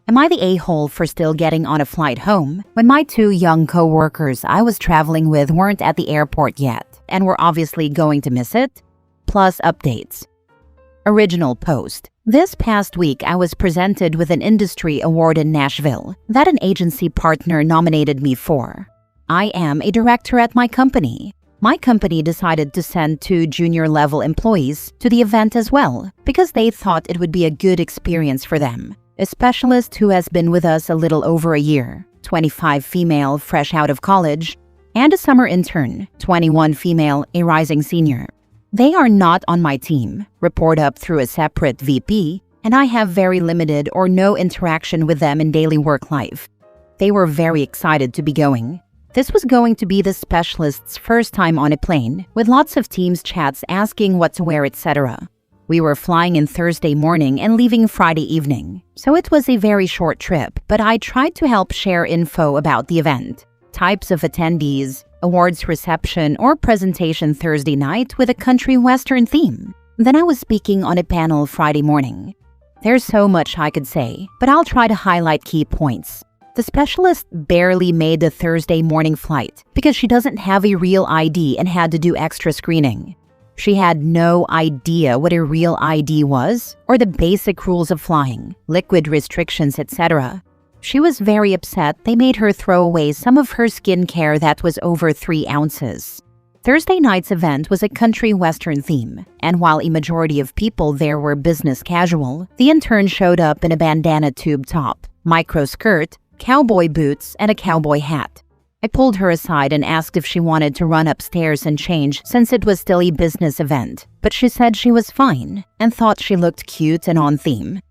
Am I the a-hole for still getting on a flight home when my two young co-workers I was traveling with weren't at the airport yet and were obviously going to miss it? Plus updates. Original post. This past week, I was presented with an industry award in Nashville that an agency partner nominated me for. I am a director at my company. My company decided to send 2 junior-level employees to the event as well because they thought it would be a good experience for them. A specialist who has been with us a little over a year, 25 female fresh out of college, and a summer intern, 21 female, a rising senior. They are not on my team, report up through a separate VP, and I have very limited or no interaction with them in daily work life. They were very excited to be going. This was going to be the specialist's first time on a plane, with lots of Teams chats asking what to wear, etc. We were flying in Thursday morning and leaving Friday evening, so it was a very short trip, but I tried to help share info about the event, types of attendees, awards reception, or presentation Thursday night with a country western theme. Then I was speaking on a panel Friday morning. There's so much I could say, but I'll try to highlight key points. The specialist barely made the Thursday morning flight because she doesn't have a real ID and had to do extra screening. She had no idea what a real ID was or the basic rules of flying, liquid restrictions, etc. She was very upset they made her throw away some of her skincare that was over 3 ounces. Thursday night's event was a country western theme, and while a majority of people there were business casual, the intern showed up in a bandana tube top, micro skirt, cowboy boots, and a cowboy hat. I pulled her aside and asked if she wanted to run upstairs and change since it was still a business event, but she said she was fine and thought she looked cute and on theme.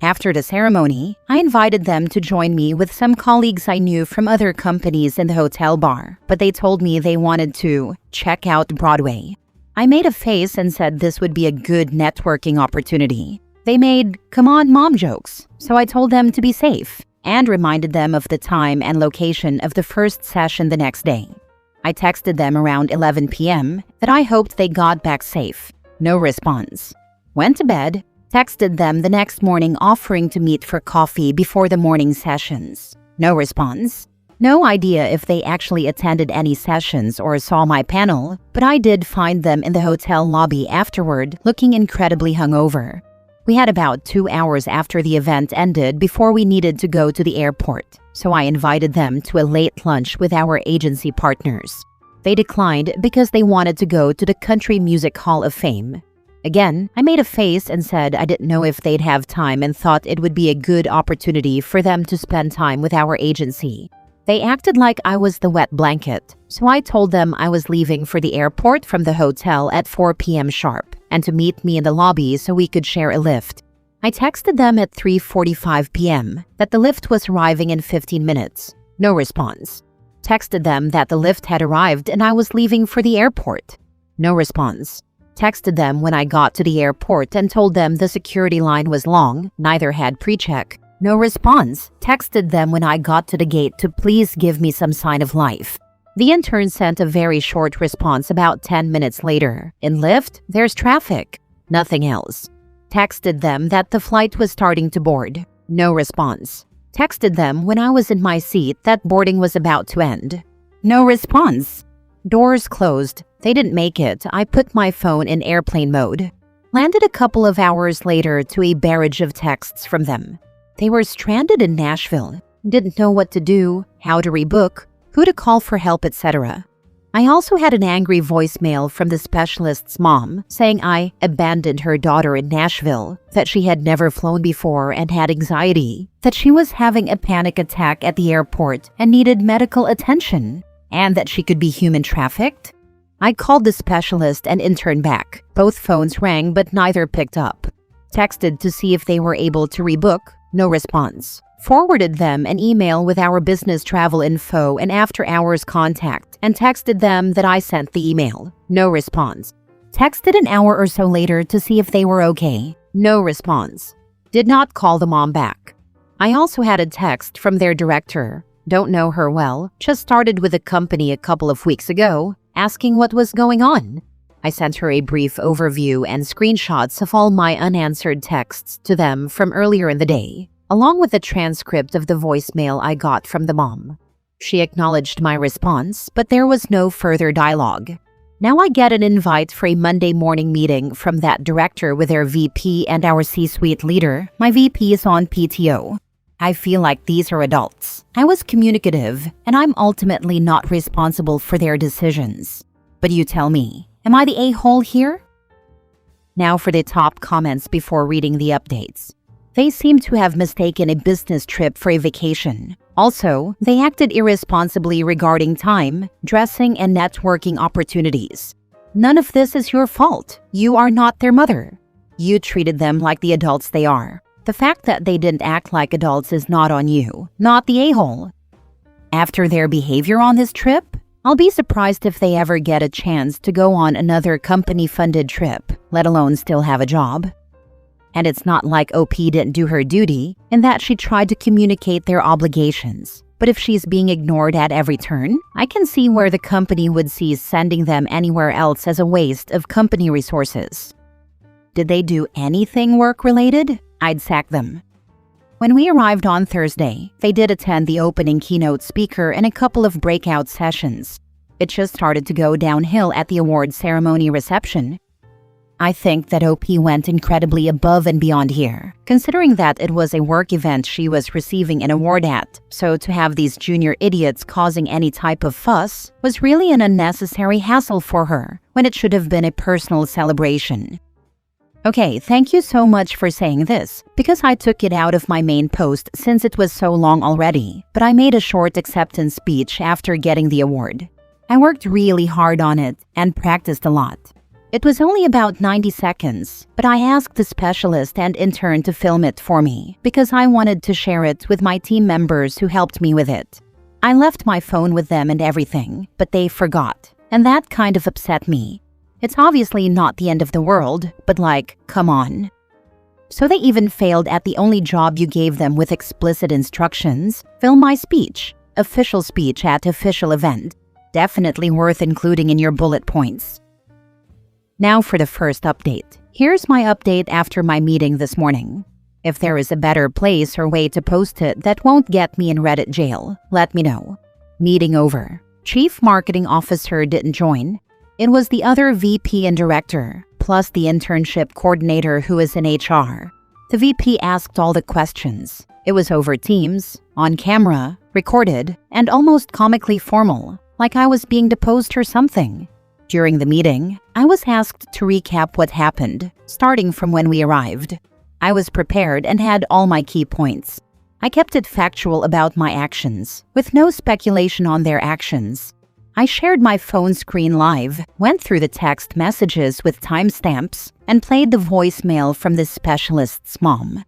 After the ceremony, I invited them to join me with some colleagues I knew from other companies in the hotel bar, but they told me they wanted to check out Broadway. I made a face and said this would be a good networking opportunity. They made "come on mom" jokes, so I told them to be safe and reminded them of the time and location of the first session the next day. I texted them around 11 p.m. that I hoped they got back safe. No response. Went to bed, texted them the next morning offering to meet for coffee before the morning sessions. No response. No idea if they actually attended any sessions or saw my panel, but I did find them in the hotel lobby afterward looking incredibly hungover. We had about 2 hours after the event ended before we needed to go to the airport, so I invited them to a late lunch with our agency partners. They declined because they wanted to go to the Country Music Hall of Fame. Again, I made a face and said I didn't know if they'd have time and thought it would be a good opportunity for them to spend time with our agency. They acted like I was the wet blanket, so I told them I was leaving for the airport from the hotel at 4 p.m. sharp and to meet me in the lobby so we could share a lift. I texted them at 3:45 p.m. that the lift was arriving in 15 minutes. No response. Texted them that the lift had arrived and I was leaving for the airport. No response. Texted them when I got to the airport and told them the security line was long, neither had pre-check. No response. Texted them when I got to the gate to please give me some sign of life. The intern sent a very short response about 10 minutes later. In lift, there's traffic. Nothing else. Texted them that the flight was starting to board. No response. Texted them when I was in my seat that boarding was about to end. No response. Doors closed. They didn't make it. I put my phone in airplane mode. Landed a couple of hours later to a barrage of texts from them. They were stranded in Nashville. Didn't know what to do, how to rebook, who to call for help, etc. I also had an angry voicemail from the specialist's mom saying I abandoned her daughter in Nashville, that she had never flown before and had anxiety, that she was having a panic attack at the airport and needed medical attention, and that she could be human trafficked. I called the specialist and intern back. Both phones rang but neither picked up. Texted to see if they were able to rebook. No response. Forwarded them an email with our business travel info and after-hours contact and texted them that I sent the email. No response. Texted an hour or so later to see if they were okay. No response. Did not call the mom back. I also had a text from their director. Don't know her well, just started with the company a couple of weeks ago, asking what was going on. I sent her a brief overview and screenshots of all my unanswered texts to them from earlier in the day. along with a transcript of the voicemail I got from the mom. She acknowledged my response, but there was no further dialogue. Now I get an invite for a Monday morning meeting from that director with their VP and our C-suite leader. My VP is on PTO. I feel like these are adults. I was communicative, and I'm ultimately not responsible for their decisions. But you tell me, am I the a-hole here? Now for the top comments before reading the updates. They seem to have mistaken a business trip for a vacation. Also, they acted irresponsibly regarding time, dressing, and networking opportunities. None of this is your fault. You are not their mother. You treated them like the adults they are. The fact that they didn't act like adults is not on you, not the a-hole. After their behavior on this trip, I'll be surprised if they ever get a chance to go on another company-funded trip, let alone still have a job. And it's not like OP didn't do her duty in that she tried to communicate their obligations. But if she's being ignored at every turn, I can see where the company would see sending them anywhere else as a waste of company resources. Did they do anything work-related? I'd sack them. When we arrived on Thursday, they did attend the opening keynote speaker and a couple of breakout sessions. It just started to go downhill at the award ceremony reception. I think that OP went incredibly above and beyond here, considering that it was a work event she was receiving an award at, so to have these junior idiots causing any type of fuss was really an unnecessary hassle for her, when it should have been a personal celebration. Okay, thank you so much for saying this, because I took it out of my main post since it was so long already, but I made a short acceptance speech after getting the award. I worked really hard on it and practiced a lot. It was only about 90 seconds, but I asked the specialist and intern to film it for me because I wanted to share it with my team members who helped me with it. I left my phone with them and everything, but they forgot, and that kind of upset me. It's obviously not the end of the world, but like, come on. So they even failed at the only job you gave them with explicit instructions: film my speech, official speech at official event. Definitely worth including in your bullet points. Now for the first update. Here's my update after my meeting this morning. If there is a better place or way to post it that won't get me in Reddit jail, let me know. Meeting over. Chief Marketing Officer didn't join. It was the other VP and director, plus the internship coordinator who is in HR. The VP asked all the questions. It was over Teams, on camera, recorded, and almost comically formal, like I was being deposed or something. During the meeting, I was asked to recap what happened, starting from when we arrived. I was prepared and had all my key points. I kept it factual about my actions, with no speculation on their actions. I shared my phone screen live, went through the text messages with timestamps, and played the voicemail from the specialist's mom.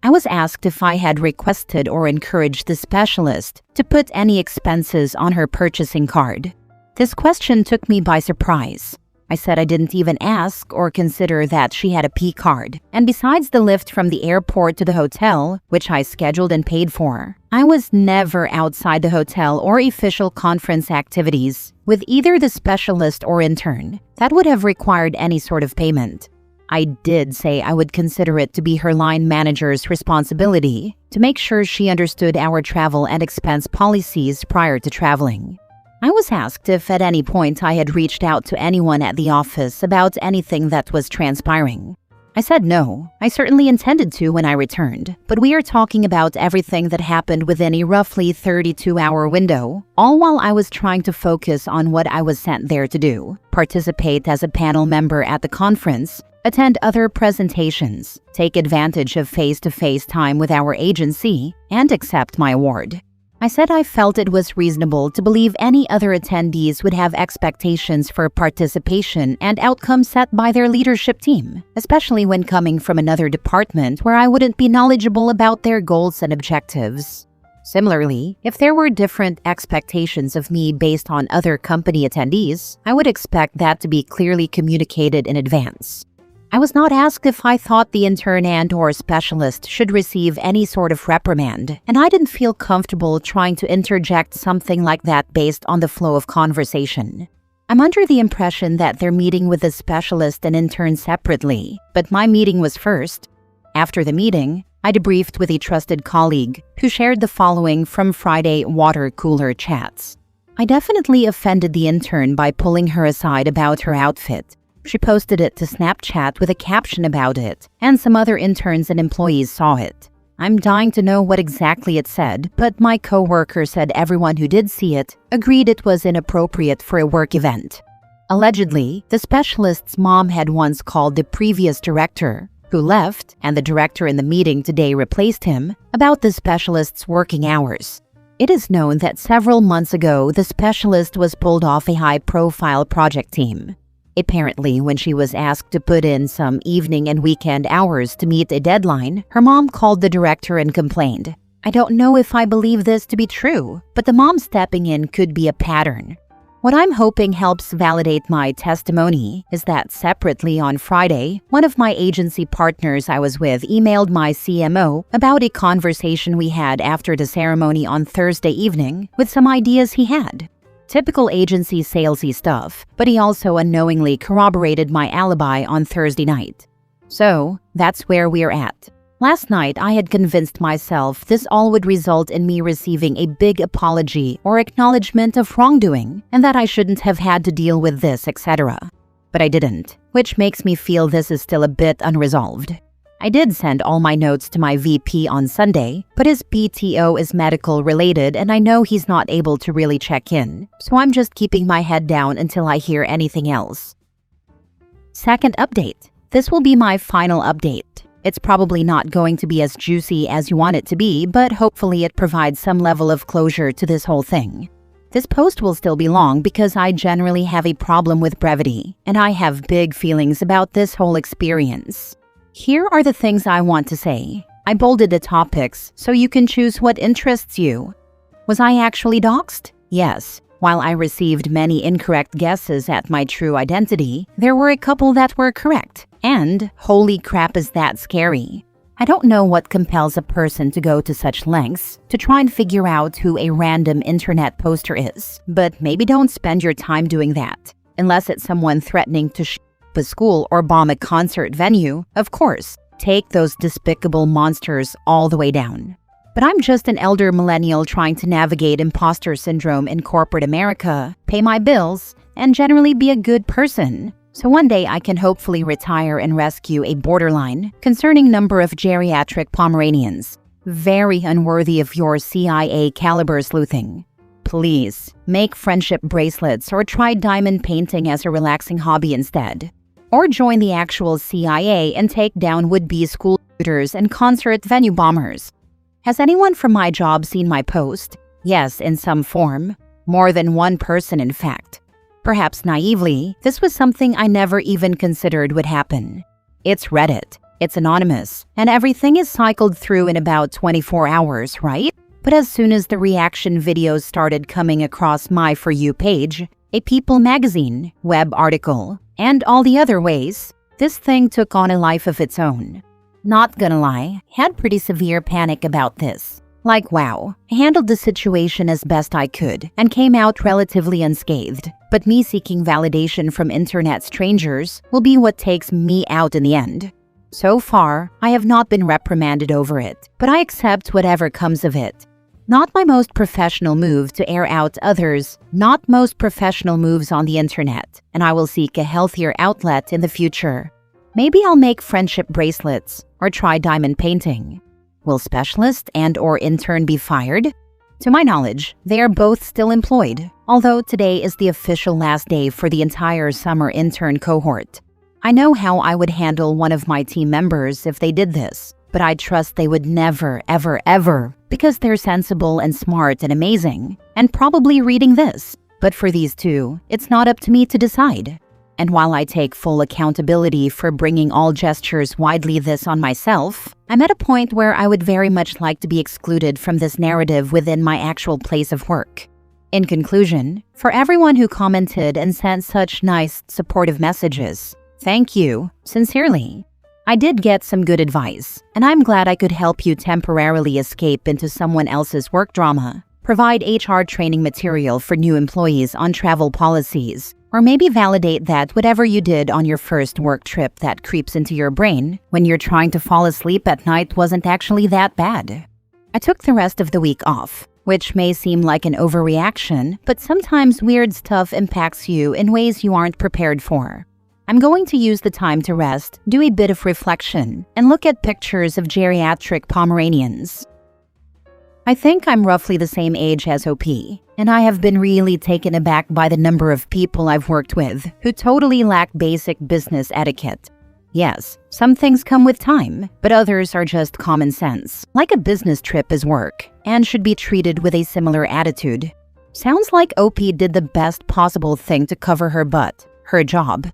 I was asked if I had requested or encouraged the specialist to put any expenses on her purchasing card. This question took me by surprise. I said I didn't even ask or consider that she had a P card. And besides the lift from the airport to the hotel, which I scheduled and paid for, I was never outside the hotel or official conference activities with either the specialist or intern that would have required any sort of payment. I did say I would consider it to be her line manager's responsibility to make sure she understood our travel and expense policies prior to traveling. I was asked if at any point I had reached out to anyone at the office about anything that was transpiring. I said no, I certainly intended to when I returned, but we are talking about everything that happened within a roughly 32-hour window, all while I was trying to focus on what I was sent there to do: participate as a panel member at the conference, attend other presentations, take advantage of face-to-face time with our agency, and accept my award. I said I felt it was reasonable to believe any other attendees would have expectations for participation and outcomes set by their leadership team, especially when coming from another department where I wouldn't be knowledgeable about their goals and objectives. Similarly, if there were different expectations of me based on other company attendees, I would expect that to be clearly communicated in advance. I was not asked if I thought the intern and/or specialist should receive any sort of reprimand, and I didn't feel comfortable trying to interject something like that based on the flow of conversation. I'm under the impression that they're meeting with the specialist and intern separately, but my meeting was first. After the meeting, I debriefed with a trusted colleague who shared the following from Friday water cooler chats. I definitely offended the intern by pulling her aside about her outfit. She posted it to Snapchat with a caption about it, and some other interns and employees saw it. I'm dying to know what exactly it said, but my coworker said everyone who did see it agreed it was inappropriate for a work event. Allegedly, the specialist's mom had once called the previous director, who left, and the director in the meeting today replaced him, about the specialist's working hours. It is known that several months ago, the specialist was pulled off a high-profile project team. Apparently, when she was asked to put in some evening and weekend hours to meet a deadline, her mom called the director and complained. I don't know if I believe this to be true, but the mom stepping in could be a pattern. What I'm hoping helps validate my testimony is that separately on Friday, one of my agency partners I was with emailed my CMO about a conversation we had after the ceremony on Thursday evening with some ideas he had. Typical agency salesy stuff, but he also unknowingly corroborated my alibi on Thursday night. So, that's where we're at. Last night, I had convinced myself this all would result in me receiving a big apology or acknowledgement of wrongdoing, and that I shouldn't have had to deal with this, etc. But I didn't, which makes me feel this is still a bit unresolved. I did send all my notes to my VP on Sunday, but his PTO is medical related and I know he's not able to really check in, so I'm just keeping my head down until I hear anything else. Second update. This will be my final update. It's probably not going to be as juicy as you want it to be, but hopefully it provides some level of closure to this whole thing. This post will still be long because I generally have a problem with brevity, and I have big feelings about this whole experience. Here are the things I want to say. I bolded the topics so you can choose what interests you. Was I actually doxxed? Yes. While I received many incorrect guesses at my true identity, there were a couple that were correct. And holy crap, is that scary. I don't know what compels a person to go to such lengths to try and figure out who a random internet poster is, but maybe don't spend your time doing that. Unless it's someone threatening to shoot up a school or bomb a concert venue, of course, take those despicable monsters all the way down. But I'm just an elder millennial trying to navigate imposter syndrome in corporate America, pay my bills, and generally be a good person. So one day I can hopefully retire and rescue a borderline concerning number of geriatric Pomeranians. Very unworthy of your CIA caliber sleuthing. Please, make friendship bracelets or try diamond painting as a relaxing hobby instead. Or join the actual CIA and take down would-be school shooters and concert venue bombers. Has anyone from my job seen my post? Yes, in some form. More than one person, in fact. Perhaps naively, this was something I never even considered would happen. It's Reddit, it's anonymous, and everything is cycled through in about 24 hours, right? But as soon as the reaction videos started coming across my For You page, a People magazine, web article, and all the other ways, this thing took on a life of its own. Not gonna lie, had pretty severe panic about this. Like, wow, I handled the situation as best I could and came out relatively unscathed. But me seeking validation from internet strangers will be what takes me out in the end. So far, I have not been reprimanded over it, but I accept whatever comes of it. Not my most professional move to air out others, not most professional moves on the internet, and I will seek a healthier outlet in the future. Maybe I'll make friendship bracelets or try diamond painting. Will specialist and/or intern be fired? To my knowledge, they are both still employed, although today is the official last day for the entire summer intern cohort. I know how I would handle one of my team members if they did this, but I trust they would never, ever, ever, because they're sensible and smart and amazing, and probably reading this. But for these two, it's not up to me to decide. And while I take full accountability for bringing all gestures widely this on myself, I'm at a point where I would very much like to be excluded from this narrative within my actual place of work. In conclusion, for everyone who commented and sent such nice, supportive messages, thank you, sincerely. I did get some good advice, and I'm glad I could help you temporarily escape into someone else's work drama, provide HR training material for new employees on travel policies, Or maybe validate that whatever you did on your first work trip that creeps into your brain when you're trying to fall asleep at night wasn't actually that bad. I took the rest of the week off, which may seem like an overreaction, but sometimes weird stuff impacts you in ways you aren't prepared for. I'm going to use the time to rest, do a bit of reflection, and look at pictures of geriatric Pomeranians. I think I'm roughly the same age as OP, and I have been really taken aback by the number of people I've worked with who totally lack basic business etiquette. Yes, some things come with time, but others are just common sense, like a business trip is work, and should be treated with a similar attitude. Sounds like OP did the best possible thing to cover her butt, her job.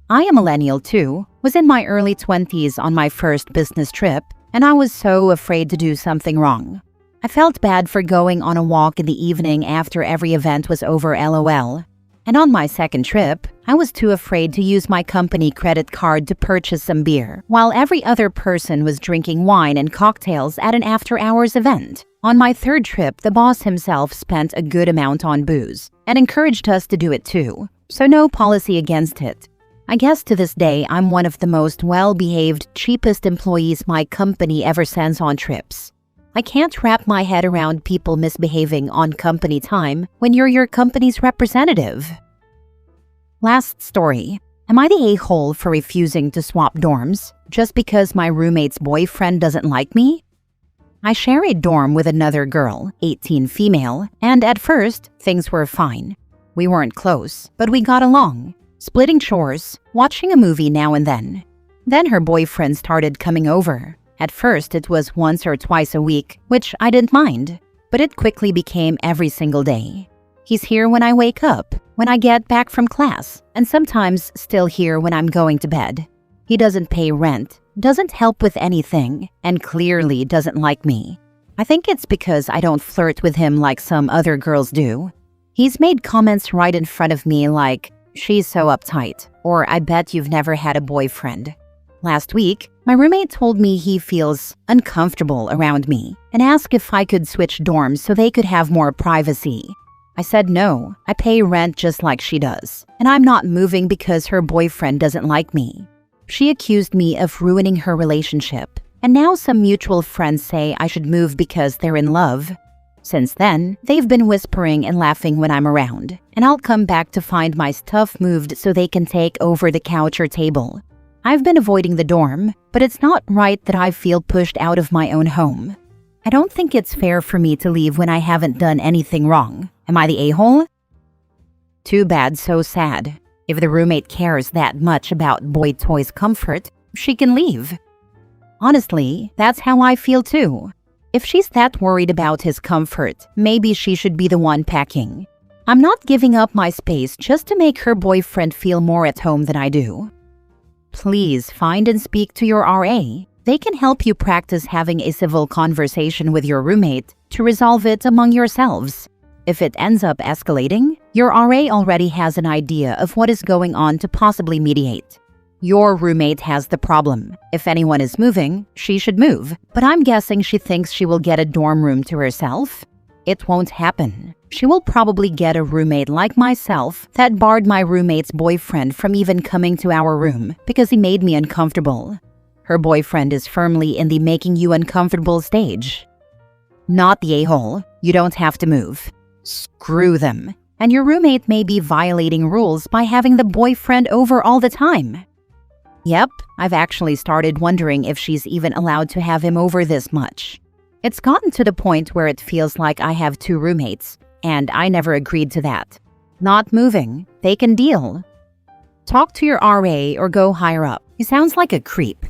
I am a millennial too, was in my early 20s on my first business trip, and I was so afraid to do something wrong. I felt bad for going on a walk in the evening after every event was over LOL. And on my second trip, I was too afraid to use my company credit card to purchase some beer, while every other person was drinking wine and cocktails at an after-hours event. On my third trip, the boss himself spent a good amount on booze and encouraged us to do it too, so no policy against it. I guess to this day, I'm one of the most well-behaved, cheapest employees my company ever sends on trips. I can't wrap my head around people misbehaving on company time when you're your company's representative. Last story. Am I the a-hole for refusing to swap dorms just because my roommate's boyfriend doesn't like me? I share a dorm with another girl, 18 female, and at first, things were fine. We weren't close, but we got along, splitting chores, watching a movie now and then. Then her boyfriend started coming over. At first, it was once or twice a week, which I didn't mind, but it quickly became every single day. He's here when I wake up, when I get back from class, and sometimes still here when I'm going to bed. He doesn't pay rent, doesn't help with anything, and clearly doesn't like me. I think it's because I don't flirt with him like some other girls do. He's made comments right in front of me like, "She's so uptight," or "I bet you've never had a boyfriend." Last week, my roommate told me he feels uncomfortable around me and asked if I could switch dorms so they could have more privacy. I said no, I pay rent just like she does, and I'm not moving because her boyfriend doesn't like me. She accused me of ruining her relationship, and now some mutual friends say I should move because they're in love. Since then, they've been whispering and laughing when I'm around, and I'll come back to find my stuff moved so they can take over the couch or table. I've been avoiding the dorm, but it's not right that I feel pushed out of my own home. I don't think it's fair for me to leave when I haven't done anything wrong. Am I the a-hole? Too bad, so sad. If the roommate cares that much about boy toy's comfort, she can leave. Honestly, that's how I feel too. If she's that worried about his comfort, maybe she should be the one packing. I'm not giving up my space just to make her boyfriend feel more at home than I do. Please find and speak to your RA. They can help you practice having a civil conversation with your roommate to resolve it among yourselves. If it ends up escalating, your RA already has an idea of what is going on to possibly mediate. Your roommate has the problem. If anyone is moving, she should move. But I'm guessing she thinks she will get a dorm room to herself. It won't happen. She will probably get a roommate like myself that barred my roommate's boyfriend from even coming to our room because he made me uncomfortable. Her boyfriend is firmly in the making you uncomfortable stage. Not the a-hole. You don't have to move. Screw them. And your roommate may be violating rules by having the boyfriend over all the time. Yep, I've actually started wondering if she's even allowed to have him over this much. It's gotten to the point where it feels like I have two roommates, and I never agreed to that. Not moving. They can deal. Talk to your RA or go higher up. He sounds like a creep.